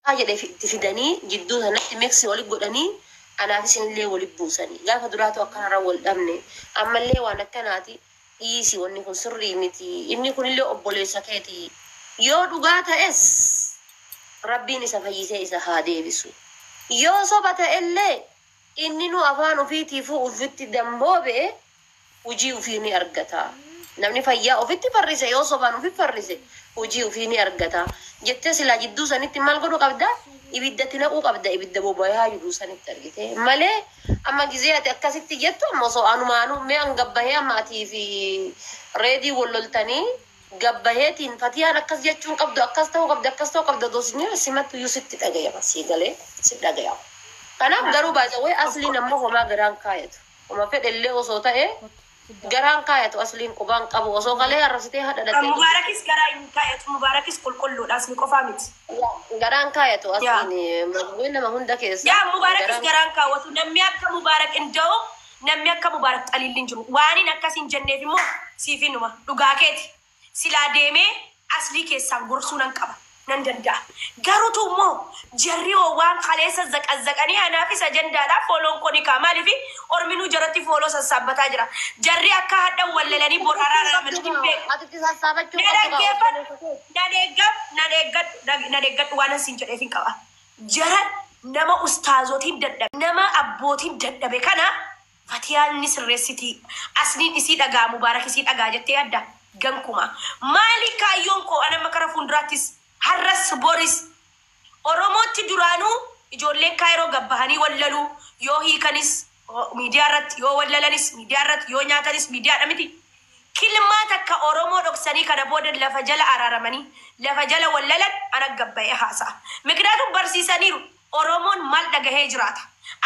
أجل تفيدني جدو هناك ميكسي ولي قدني أنا في سن اللي ولي بوسني قاف دراتو أكان رول أمني أما اللي وأنا كناتي إيسي وإني كن سري متي إني كن اللي أبولي سكيتي يو دقاتا إس ربي نسفيسي إسا هادي بسو يو صبتا إلي إني نو أفانو فيتي فوق وفتي دمبوبي وجيو فيني أرقتا نمني فيا وفتي فرسي يو صبانو في فرسي وجيو فيني أرقتا جت سلا جدو سنتي مال قدو قبدا إبدا تنقو قبدا إبدا بوبايا جدو سنتي أرقتي مالي أما جزياتي أكاسيتي جتو أما سو أنو مانو مي أن قبهي أماتي في ريدي ولولتاني قبهيتين فتيان أكاس جتشون قبدو أكاستو قبدا دوسنيا سمتو يو ستي تاقيا بسي قالي ستي تاقيا كان غارو باجوي أصلي نمو هما غران كايت وما فد اللي وصوتا إيه غران كايت أصلي قبان قبو وصو قالي الرسيتي هذا مباركيس غران كايت مباركيس كل أصلي كفامت غران كايت أصلي وين ما هون دكيس يا مباركيس غران كاوت نمياك مبارك إندو نمياك مبارك قليل لنجرو واني نكاسين جنة في مو سيفين ما لقاكتي سلا ديمي أصلي كيسان غرسونا كبا نندندا غاروتو مو جريو وان خالص زكاني انا في سجندا لا فولون كوني كمال في اورمينو جرتي فولو سبتا جرا جري اكا حدا وللني بورارا من تيبي نادغت وانا سينجو في كبا جرا نما استاذوتي دد نما ابوتي دد بكنا فتيان نسرسيتي اصلي دسي دغا مبارك سي دغا جتي ادا غنكما مالكا يونكو انا مكرا فوندراتيس harras boris oromotti duranu ijolle kairo gabbahani wallalu yo hikanis media rat yo wallalanis media rat yo nyaatanis media damiti kilmata ka oromo doksani kana boden la fajala araramani la fajala wallalan ana gabbay hasa migdatu barsisaniru oromon mal daga hejrata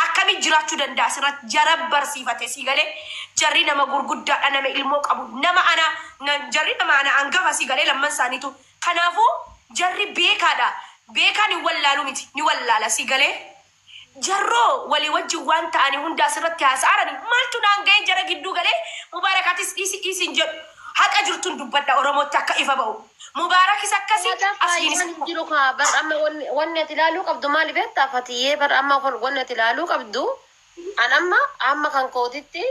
akami jirachu danda sirat jarab barsifate sigale jarri nama gurgudda ana me ilmo qabu nama ana jarri nama ana angafa sigale lamman sanitu kanafu jarri beekani wallaalu miti ni wallaala si galee jarroo walii wajji waan ta'anii hundaa asirratti haasa'arani maaltu naanga'ee jara gidduu galee mubaarakatis isin jedhu haqa jirtuun dubbadha oromootti akka ifa ba'u mubaarakis akkasii asliinis jiru kaa bar amma wanni ati ilaaluu qabdu maali beektaa fatiyyee bar amma wanni ati ilaaluu qabdu an amma kan kootitti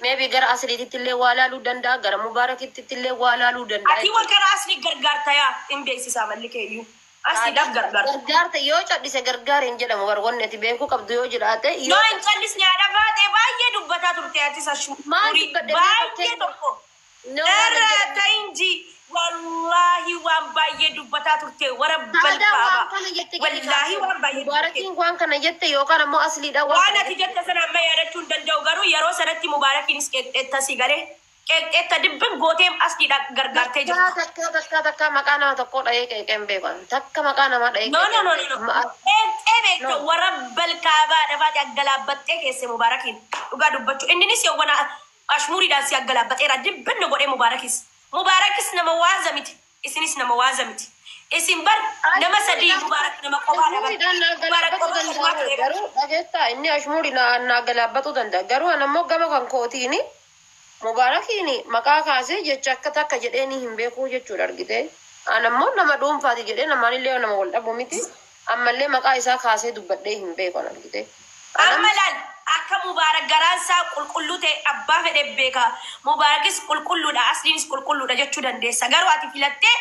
maybe gara asliititti illee waa laaluu danda'a gara mubaarakitti illee waa laaluu danda'a ati wal gara aslii gargaarta yaa hin beeksisaa mallikeeyyuu asliidhaaf gargaarta yoo cadhise gargaariin jedhamu bar wanni ati beekuu qabdu yoo jiraate yoo hin callisne haadha baatee baay'ee dubbataa turte atis ashuurii baay'ee tokko irra ta'inji wallahi waan baay'ee dubbataa turte warabbal kaaba wallahi waan baay'ee mubaarakiin waan kana jette yookaan ammoo asliidha waan ati jette sana amma yaadachuu hin danda'u garuu yeroo sanatti mubaarakiinis qeexxeettasii galee qeexxeetta dibbin gooteem asliidha gargaartee jirtu takka maqaa nama tokko dha'ee qeeqeen beekan takka maqaa nama dha'ee no beekta warabbal kaabaa dhafaati aggalaabaxxee keesse mubaarakiin dhugaa dubbachuu inninis yawwana ashmuuriidhaan si aggalaabaxeera dibbin godhee mubaarakis nama waazamiti isinis nama waazamiti isin bar nama sadii mubaarak nama qophaa dhageettaa inni ashmuuri na galaabbatu danda'a garuu anammoo gama kan kootiini mubaarakiini maqaa kaasee jecha akka takka jedheeni hin beekuu jechuudha argite anammoo nama dhuunfaati jedhee namaanillee nama wal dhabu miti ammallee maqaa isaa kaasee dubbadhee hin beeku argite ammalaan akka mubaarak garaansaa qulqulluu ta'e abbaa fedhe beeka mubaarakis qulqulluudha asliinis qulqulluudha jechuu dandeessa garuu ati filattee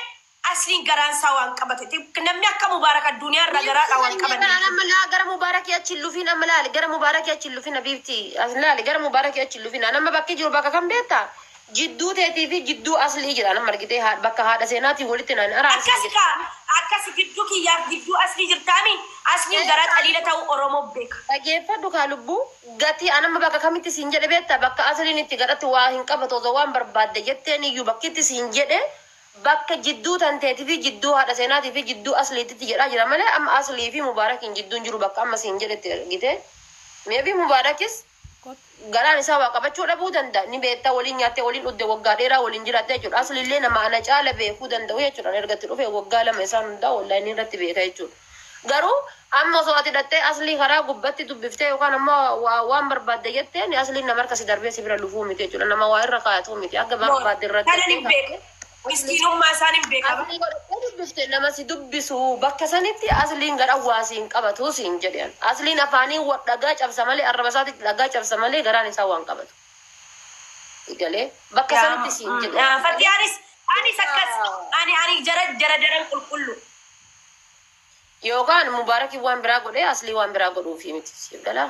asliin garaansaa waan qabate namni akka mubaarak addunyaa irra garaadha waan qabate ammalaa gara mubaarakii achi lufiin ammalaa gara mubaarakii achi lufiin abiibti aslaali gara mubaarakii achi lufiin nama bakki jiru bakka kan beektaa jidduu teetii fi jidduu aslii jira nama argitee bakka haadha seenaatii walitti naan akkasi gidduu kiyyaaf gidduu aslii jirtaami asliin garaa qaliila ta'uu oromoo beeka dhageeffadhu kaa lubbuu gatii anama bakka kamitti siin jedhe beektaa bakka asliin itti gadhatti waa hin qabatu osoo waan barbaadde jetteen iyyuu bakkitti siin jedhe bakka jidduu tanteetii fi jidduu haadha seenaatii fi jidduu asliititti jedhaa jira malee amma aslii fi mubaarakiin jidduun jiru bakka amma siin jedhetti argite meebii mubaarakis garaan isaa waa qabachuu dhabuu danda'a ni beektaa waliin nyaattee waliin dhudde waggaa dheeraa waliin jiraatte jechuudha aslillee nama ana caala beekuu danda'u jechuudha ergatti dhufe waggaa lama isaan hundaa wallahi irratti beeka jechuudha garuu amma osoo ati dhattee aslii karaa gubbatti dubbiftee yookaan ammoo waan barbaadde jetteen asliin nama harkasi darbee si bira lufuu miti jechuudha nama waa irra kaayatu miti akka barbaadde irratti Miskiinummaa isaaniin beekama. Asli godhattee dubbiste nama si dubbisu bakka sanitti asliin gara hawaasiin qabatu siin jedhan. Asliin afaanii dhagaa cabsa malee arraba isaatitti dhagaa cabsa malee garaan isaa waan qabatu. Galee bakka sanitti siin jedhan. Fati anis akkas ani jara daran qulqullu. Yookaan Mubaaraki waan biraa godhee Aslii waan biraa godhuufi miti siif galaa.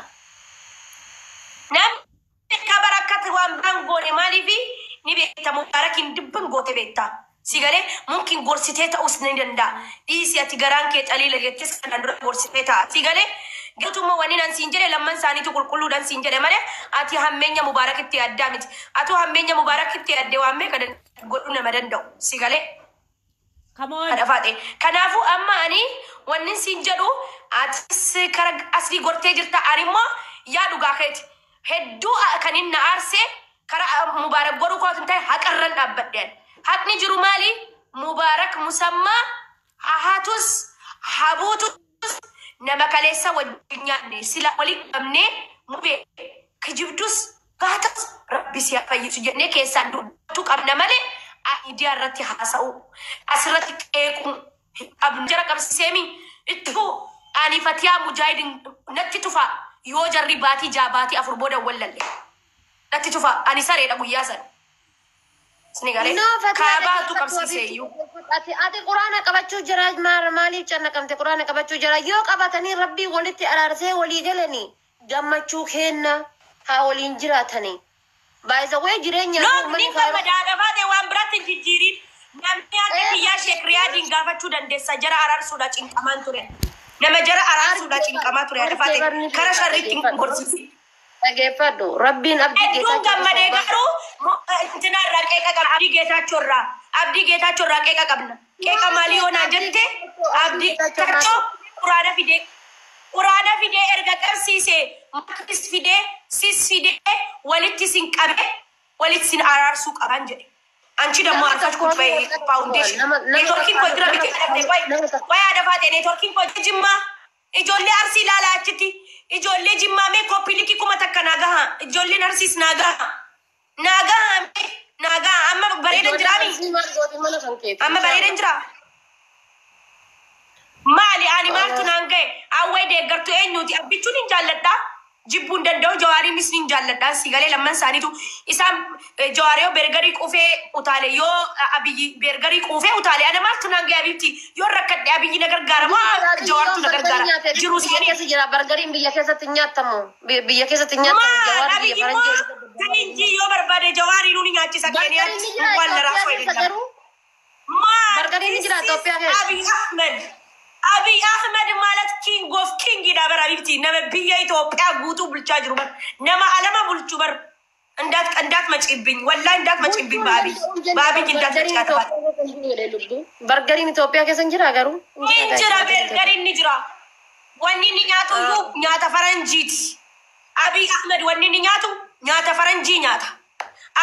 Namni kabarakkata waan biraan goone maaliifi ni beekta Mubaarakiin dibban goote beekta. Si galee mungkin gorsitee ta'uus ni danda'a. Dhiisi ati garaan kee caliila jettis kan dura gorsitee ta'a. Si galee gartuma wani nan siin jedhe lamman isaaniitu qulqulluudhaan siin jedhe malee ati hammeenya Mubaarakitti addaa miti. Atu hammeenya Mubaarakitti addee waan meeqa godhuu nama danda'u. Si galee. Kanaafuu amma ani wanni siin jedhu atis kara asli gortee jirta ani immoo yaa dhugaa keeti. Hedduu kan inni aarsee kara Mubaarak godhuu kootu ta'e haqarran dhaabbadheen. Haqni jiru maali? Mubaarak musammaa haatus habuutus nama kaleessa wajjin nyaanne sila waliin qabnee mubee kijibdus gaatas rabbi siya fayyisu jennee keessaan dubbatu qabna malee idiyaa irratti haasa'u asirratti qeequ abjara qabsiseemi ittu ani Fatiyaa Mujaahidin natti tufa yoo jarri baatii jaabaatii afur booda wallalle natti tufa ani sareedha guyyaa san sinigalee kaabaatu qabsiseeyyu ati quraana qabachuu jira maaliif cannaqamte quraana qabachuu jira yoo qabatanii rabbii walitti araarsee walii galanii gammachuu kenna haa waliin jiraatanii baay'isa way jireenya ni fayyada faate waan biraatti jijjiirin namni akka biyyaa Sheek Riyaadiin gaafachuu dandeessa jara araarsuudha cinqamaan ture nama jara araarsuudha cinqamaa ture ada faate kara sharriitti gorsisi dhageeffadhu rabbiin abdii geetaachuu gammadee garuu intina irraa qeeqa qabna abdii geetaachuu irraa qeeqa qabna qeeqa maalii yoonaa jette abdii geetaachuu quraana fidee erga qabsiisee makis fidee sis fidee walitti sin qabe walitti sin araarsuu qaban jedhe anchi ደግሞ አርፋች ቁጭ በይ ፋውንዴሽን ኔትወርኪንግ ኮ ድራ ቢከ ወይ አደፋቴ ኔትወርኪንግ ኮ ጅማ ኢጆሌ አርሲ ላላችቲ ኢጆሌ ጅማ ሜ ኮፒ ሊኪ ኩማ ተከናጋ ኢጆሌ ነርሲስ ናጋ አማ በሬደን ጅራሚ አማ በሬደን ጅራ ማሊ አኒማልቱ ናንገ አወይ ደገርቱ ኤኙቲ አብቹን እንጃለዳ jibbun danda'u jawaari misnin jaalladha sigalee lamman isaaniitu isaan jawaaree bergarii qufee utaale yoo abiyyi bergarii qufee utaale ana maaltu naan ga'e abibti yoo rakkadhe abiyyi na gargaarama jawaartu na gargaara jiru siganii jira bergariin biyya keessatti nyaatamu jawaari biyya faranjii inji yoo barbaade jawaari nuuni nyaachisa keenyaatti waan na raafoo edeggaru bergariin jira Itoophiyaa keessa Abiy Ahmed ማለት king of king ይዳበር አቢብቲ ነመ ቢያ ኢትዮጵያ ጉቱ ብልቻ ጅሩ በር ነማ አለማ ብልቹ በር እንዳት መጪብኝ ወላሂ እንዳት መጪብኝ ባቢ እንዳት መጪካታ በርገሪን ኢትዮጵያ ከሰንጅራ ጋሩ እንጅራ በርገሪን ንጅራ ወኒ ንኛቱ ኛታ ፈረንጂት አቢይ አህመድ ወኒ ንኛቱ ኛታ ፈረንጂ ኛታ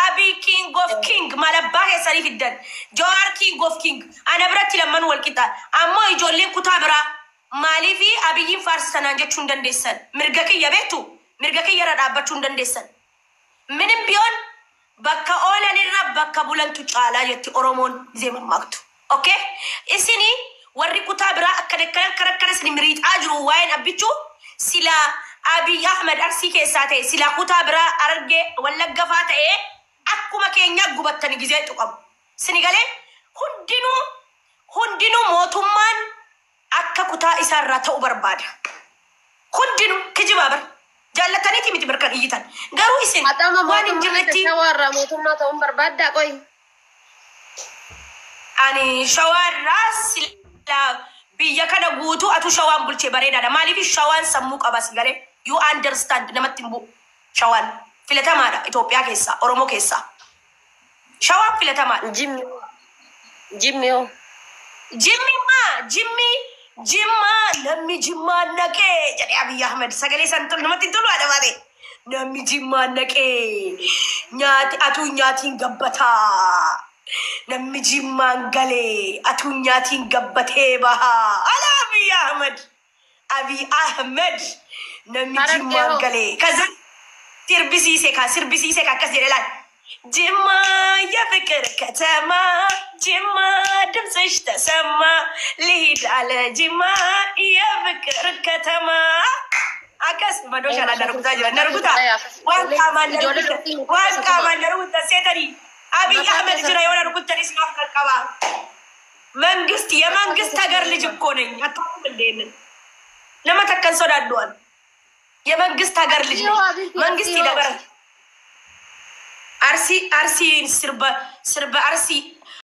አቢይ king of king ማለባ ሄሰሪ ፍደን ጆዋር king of king አነብረት ለመን ወልቂጣ አሞ ይጆሌ ኩታብራ ማሊፊ አቢይን ፋርስ ተናንጀቹ እንደንደሰን ምርገከ የረዳባቹ እንደንደሰን ምንም ቢሆን በካ ኦለንራ በካ ቡለንቱ ጫላ የቲ ኦሮሞን ዜማማክቱ ኦኬ እስኒ ወሪ ኩታብራ አከደከለ ከረከረስ ንምሪት አጅሩ ዋይን አብቹ ሲላ አቢይ አህመድ አርሲ ከሳተ ሲላ ኩታብራ አርጌ ወለገፋተ akkuma keenya gubattani gizee tuqabu sinigale hundinu mootummaan akka kutaa isaarraa ta'u barbaada hundinu kijiba bar jaallataniiti miti barkan iyyitan garuu isin waan injirretti shawarra mootummaa ta'uun barbaaddaa qoy ani shawarraa sila biyya kana guutuu atu shawaan bulchee bareedaadha maaliif shawaan sammuu qaba sigale you understand namatti hin bu'u shawaan filatamaadha Itoophiyaa keessa Oromoo keessa shawaan filatamaadha jimma namni jimmaa naqee jedhe Abiy Ahmed sagalee san tolu namatti tolu adabate namni jimmaa naqee nyaati atuu nyaatiin gabbataa namni jimmaan galee atuu nyaatiin gabbatee bahaa ala Abiy Ahmed namni jimmaan galee kaza sirbisiise ka akkas jedhe laal ጅማ የፍቅር ከተማ ጅማ ድምፅሽ ተሰማ ልሂድ አለ ጅማ የፍቅር ከተማ አከስ መዶሻ ናደርጉታ ጅራ ነርጉታ ዋንቃ ማንደርጉታ ሴተሪ አብይ አህመድ ጅራ የሆነ ርጉተን ስማፍ ቀቀባ መንግስት የመንግስት ሀገር ልጅ እኮ ነኝ አታውቁም እንዴ ለመተከል ሰው ዳዷል የመንግስት ሀገር ልጅ መንግስት ይደበረ አርሲ ስርበ አርሲ